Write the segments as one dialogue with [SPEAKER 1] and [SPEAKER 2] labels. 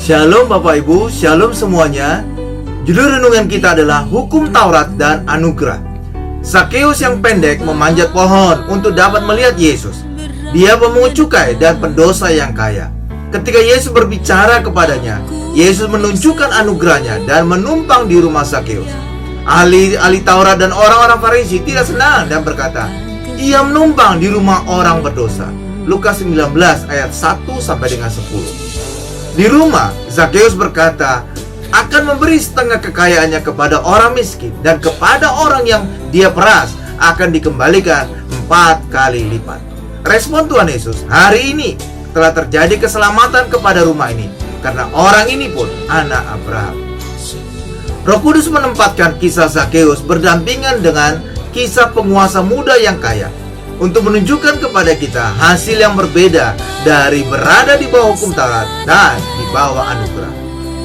[SPEAKER 1] Shalom Bapak Ibu, Shalom semuanya. Judul renungan kita adalah Hukum Taurat dan Anugerah. Zakeus yang pendek memanjat pohon untuk dapat melihat Yesus. Dia pemungut cukai dan pendosa yang kaya. Ketika Yesus berbicara kepadanya, Yesus menunjukkan anugerahnya dan menumpang di rumah Zakeus. Ahli Taurat dan orang-orang Farisi tidak senang dan berkata, "Ia menumpang di rumah orang berdosa." Lukas 19 ayat 1 sampai dengan 10. Di rumah, Zakeus berkata akan memberi setengah kekayaannya kepada orang miskin, dan kepada orang yang dia peras akan dikembalikan 4 kali lipat. Respon Tuhan Yesus, "Hari ini telah terjadi keselamatan kepada rumah ini, karena orang ini pun anak Abraham." Roh Kudus menempatkan kisah Zakeus berdampingan dengan kisah penguasa muda yang kaya untuk menunjukkan kepada kita hasil yang berbeda dari berada di bawah hukum Taurat dan di bawah anugerah.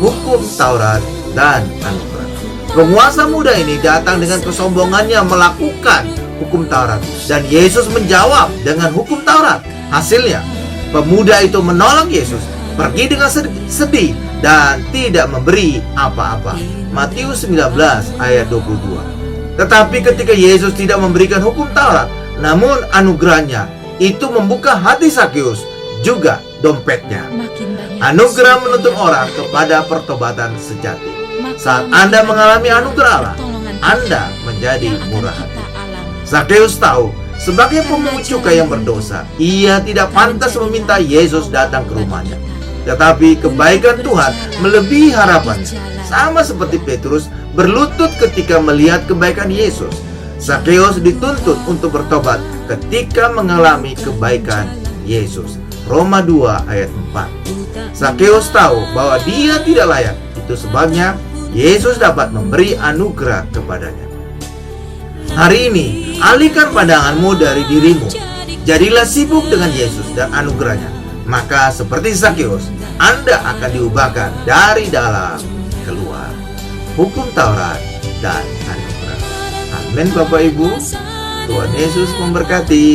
[SPEAKER 1] Hukum Taurat dan anugerah. Penguasa muda ini datang dengan kesombongannya melakukan hukum Taurat, dan Yesus menjawab dengan hukum Taurat. Hasilnya, pemuda itu menolak Yesus, pergi dengan sedih dan tidak memberi apa-apa. Matius 19 ayat 22. Tetapi ketika Yesus tidak memberikan hukum Taurat, namun anugerahnya itu membuka hati Zakeus, juga dompetnya. Anugerah menuntun orang kepada pertobatan sejati. Saat Anda mengalami anugerah Allah, Anda menjadi murah hati. Zakeus tahu, sebagai pemungut cukai yang berdosa, ia tidak pantas meminta Yesus datang ke rumahnya. Tetapi kebaikan Tuhan melebihi harapannya. Sama seperti Petrus berlutut ketika melihat kebaikan Yesus. Zakeus dituntut untuk bertobat ketika mengalami kebaikan Yesus. Roma 2 ayat 4. Zakeus tahu bahwa dia tidak layak. Itu sebabnya Yesus dapat memberi anugerah kepadanya. Hari ini, alihkan pandanganmu dari dirimu. Jadilah sibuk dengan Yesus dan anugerahnya. Maka seperti Zakeus, Anda akan diubahkan dari dalam keluar. Hukum Taurat dan anugerah. Amin Bapak Ibu. Tuhan Yesus memberkati.